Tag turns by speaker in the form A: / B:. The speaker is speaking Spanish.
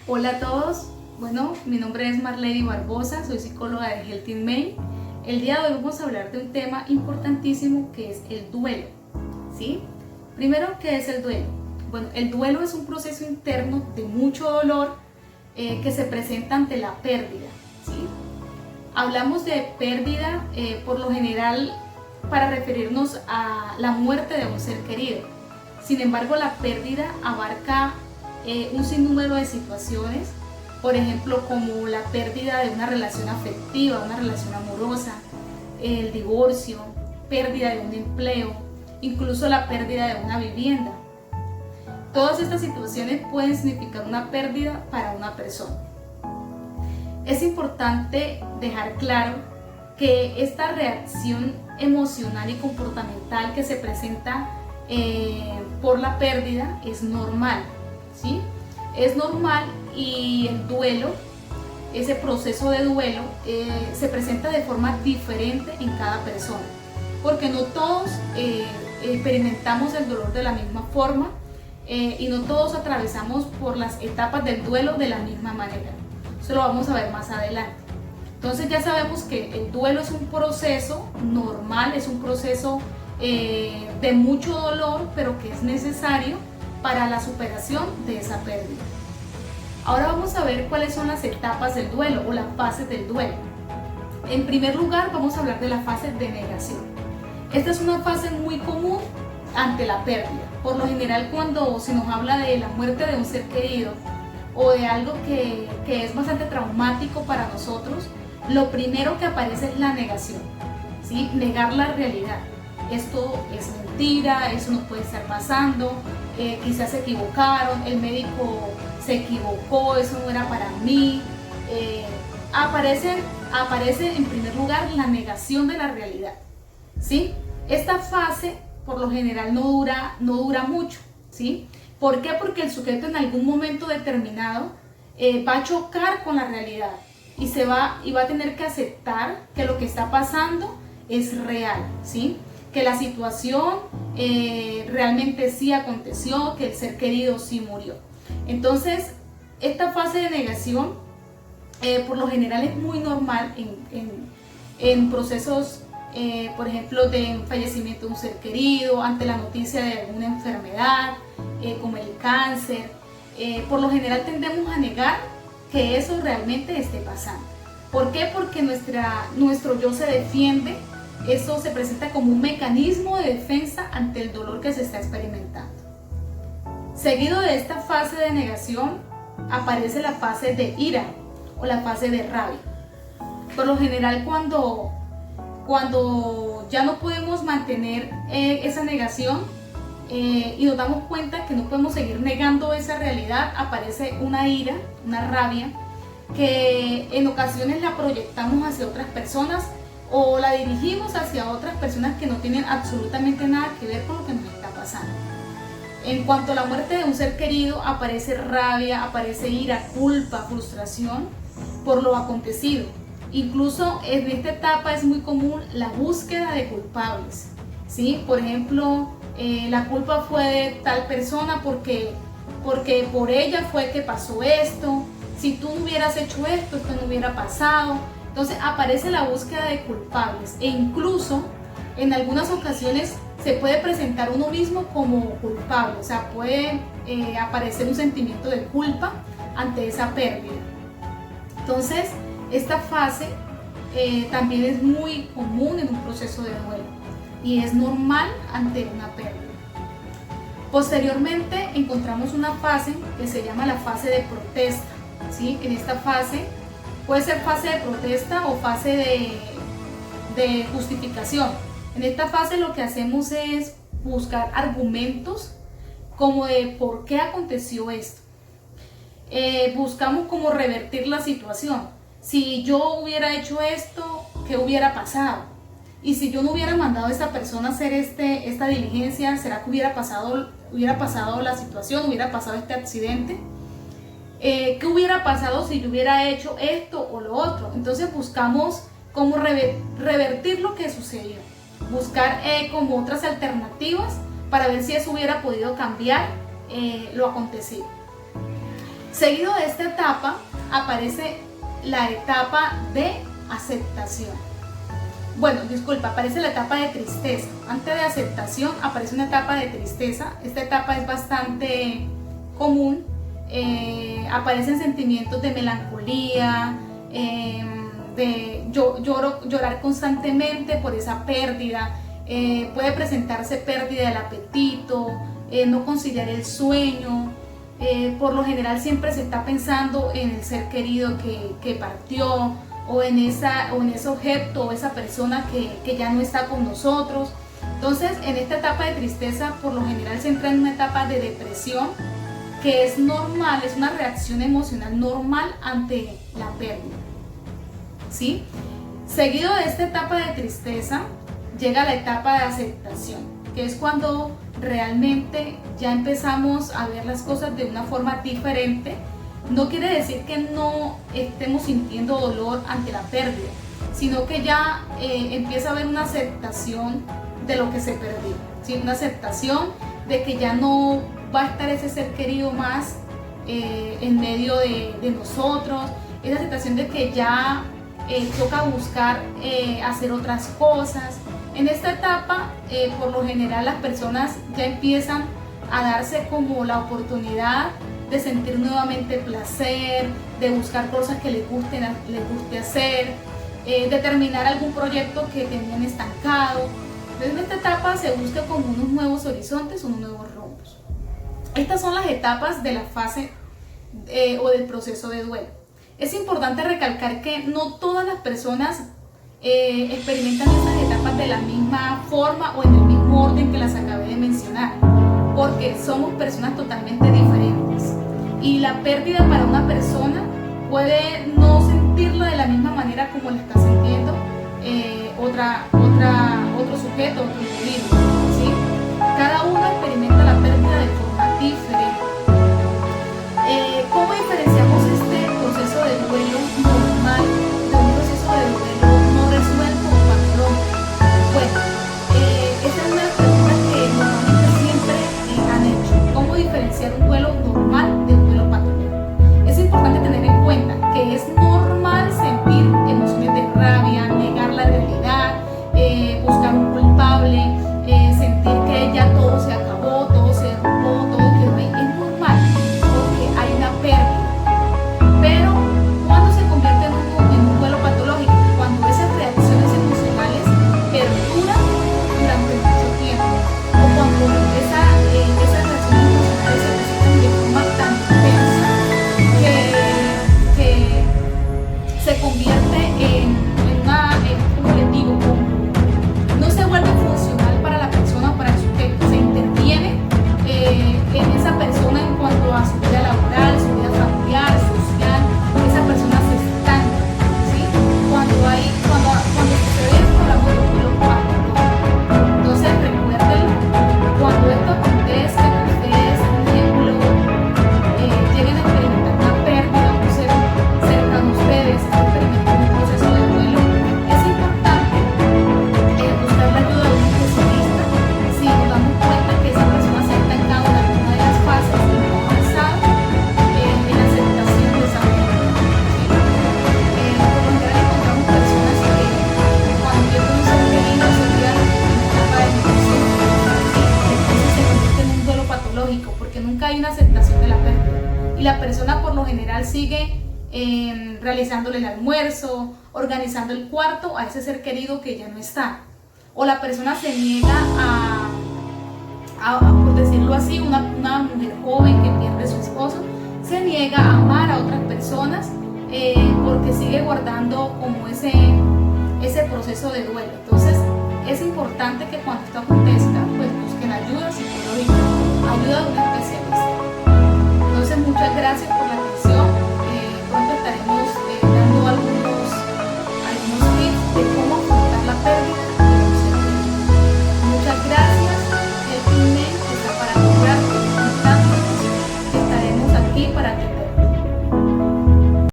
A: Hola a todos, bueno, mi nombre es Marlady Barbosa, soy psicóloga de Health in Maine. El día de hoy vamos a hablar de un tema importantísimo que es el duelo, ¿sí? Primero, ¿qué es el duelo? Bueno, el duelo es un proceso interno de mucho dolor que se presenta ante la pérdida, ¿sí? Hablamos de pérdida por lo general para referirnos a la muerte de un ser querido. Sin embargo, la pérdida abarca un sinnúmero de situaciones, por ejemplo, como la pérdida de una relación afectiva, una relación amorosa, el divorcio, pérdida de un empleo, incluso la pérdida de una vivienda. Todas estas situaciones pueden significar una pérdida para una persona. Es importante dejar claro que esta reacción emocional y comportamental que se presenta por la pérdida es normal, ¿sí? Es normal, y el duelo, ese proceso de duelo, se presenta de forma diferente en cada persona, porque no todos experimentamos el dolor de la misma forma y no todos atravesamos por las etapas del duelo de la misma manera. Eso lo vamos a ver más adelante. Entonces ya sabemos que el duelo es un proceso normal, es un proceso de mucho dolor, pero que es necesario para la superación de esa pérdida. Ahora vamos a ver cuáles son las etapas del duelo o las fases del duelo. En primer lugar, vamos a hablar de la fase de negación. Esta es una fase muy común ante la pérdida. Por lo general, cuando se nos habla de la muerte de un ser querido o de algo que es bastante traumático para nosotros, lo primero que aparece es la negación, ¿sí? Negar la realidad. Esto es mentira, eso no puede estar pasando, quizás se equivocaron, el médico se equivocó, eso no era para mí. Aparece en primer lugar la negación de la realidad, ¿sí? Esta fase por lo general no dura mucho, ¿sí? ¿Por qué? Porque el sujeto en algún momento determinado va a chocar con la realidad y va a tener que aceptar que lo que está pasando es real, ¿sí? Que la situación realmente sí aconteció, que el ser querido sí murió. Entonces, esta fase de negación por lo general es muy normal en procesos, por ejemplo, de fallecimiento de un ser querido, ante la noticia de alguna enfermedad, como el cáncer. Por lo general tendemos a negar que eso realmente esté pasando. ¿Por qué? Porque nuestro yo se defiende. Eso se presenta como un mecanismo de defensa ante el dolor que se está experimentando. Seguido de esta fase de negación aparece la fase de ira o la fase de rabia. Por lo general, cuando ya no podemos mantener esa negación y nos damos cuenta que no podemos seguir negando esa realidad, aparece una ira, una rabia, que en ocasiones la proyectamos hacia otras personas o la dirigimos hacia otras personas que no tienen absolutamente nada que ver con lo que nos está pasando. En cuanto a la muerte de un ser querido, aparece rabia, aparece ira, culpa, frustración por lo acontecido. Incluso en esta etapa es muy común la búsqueda de culpables, ¿sí? Por ejemplo, la culpa fue de tal persona porque por ella fue que pasó esto. Si tú no hubieras hecho esto, esto no hubiera pasado. Entonces aparece la búsqueda de culpables e incluso en algunas ocasiones se puede presentar uno mismo como culpable, o sea, puede aparecer un sentimiento de culpa ante esa pérdida. Entonces, esta fase también es muy común en un proceso de duelo y es normal ante una pérdida. Posteriormente encontramos una fase que se llama la fase de protesta, ¿sí? En esta fase puede ser fase de protesta o fase de justificación. En esta fase lo que hacemos es buscar argumentos como de por qué aconteció esto. Buscamos como revertir la situación. Si yo hubiera hecho esto, ¿qué hubiera pasado? Y si yo no hubiera mandado a esta persona a hacer esta diligencia, ¿será que hubiera pasado la situación, hubiera pasado este accidente? ¿Qué hubiera pasado si yo hubiera hecho esto o lo otro? Entonces buscamos cómo revertir lo que sucedió, buscar como otras alternativas para ver si eso hubiera podido cambiar lo acontecido. Seguido de esta etapa aparece la etapa de aceptación. Bueno, disculpa, aparece la etapa de tristeza. Antes de aceptación aparece una etapa de tristeza. Esta etapa es bastante común. Aparecen sentimientos de melancolía, de llorar constantemente por esa pérdida. Puede presentarse pérdida del apetito, no conciliar el sueño. Por lo general siempre se está pensando en el ser querido que partió, o en ese objeto o esa persona que ya no está con nosotros. Entonces, en esta etapa de tristeza por lo general se entra en una etapa de depresión, que es normal, es una reacción emocional normal ante la pérdida, ¿sí? Seguido de esta etapa de tristeza llega la etapa de aceptación, que es cuando realmente ya empezamos a ver las cosas de una forma diferente. No quiere decir que no estemos sintiendo dolor ante la pérdida, sino que ya empieza a haber una aceptación de lo que se perdió, ¿sí? Una aceptación de que ya no va a estar ese ser querido más en medio de nosotros, esa aceptación de que ya toca buscar hacer otras cosas. En esta etapa, por lo general, las personas ya empiezan a darse como la oportunidad de sentir nuevamente placer, de buscar cosas que les guste hacer, de terminar algún proyecto que tenían estancado. Entonces, en esta etapa se busca como unos nuevos horizontes, unos nuevos rumbos. Estas son las etapas de la fase o del proceso de duelo. Es importante recalcar que no todas las personas experimentan estas etapas de la misma forma o en el mismo orden que las acabé de mencionar, porque somos personas totalmente diferentes y la pérdida para una persona puede no sentirla de la misma manera como la está sintiendo otro sujeto, otro individuo, ¿sí? Cada uno experimenta la pérdida de forma diferente. ¿Cómo diferenciamos este proceso de duelo normal de un proceso de duelo no resuelto o patológico? Bueno, esta es una de las preguntas que normalmente siempre han hecho. ¿Cómo diferenciar un duelo normal de un duelo patológico? Es importante tener en cuenta que es normal sentir emociones de rabia, negar la realidad, buscar un culpable, sentir que ya todo se acabó, todo se derrumbó, todo quedó ahí. Es normal porque hay una pérdida. Pero ¿cuándo se convierte en un duelo patológico? Cuando esas reacciones emocionales perduran durante mucho tiempo, o cuando esas reacciones emocionales se presentan de forma tan intensa que se convierte como les digo, no se vuelve funcional para la persona o para el sujeto. Se interviene en esa persona en cuanto a su vida laboral, su vida familiar, social. Esa persona se estanca, ¿sí? Cuando sucede esto, hablamos de un duelo patológico. Entonces recuerden, cuando esto acontece, que ustedes, por ejemplo, lleguen a experimentar una pérdida, un ser cercano a ustedes, experimentar un proceso de duelo, es importante buscar la ayuda de un especialista si nos damos cuenta que esa persona se ha estancado en alguna de las fases y no ha avanzado en la aceptación de esa pérdida, ¿sí? Por lo general encontramos personas que cuando pierden un ser querido se quedan en una etapa de depresión, ¿sí? Entonces se convierte en un duelo patológico porque nunca hay una aceptación de la pérdida y la persona por lo general sigue realizándole el almuerzo, organizando el cuarto a ese ser querido que ya no está. O la persona se niega por decirlo así, una mujer joven que pierde a su esposo, se niega a amar a otras personas porque sigue guardando como ese proceso de duelo. Entonces es importante que cuando esto acontezca, pues busquen ayuda psicológica, ayuda de un especialista. Entonces muchas gracias por la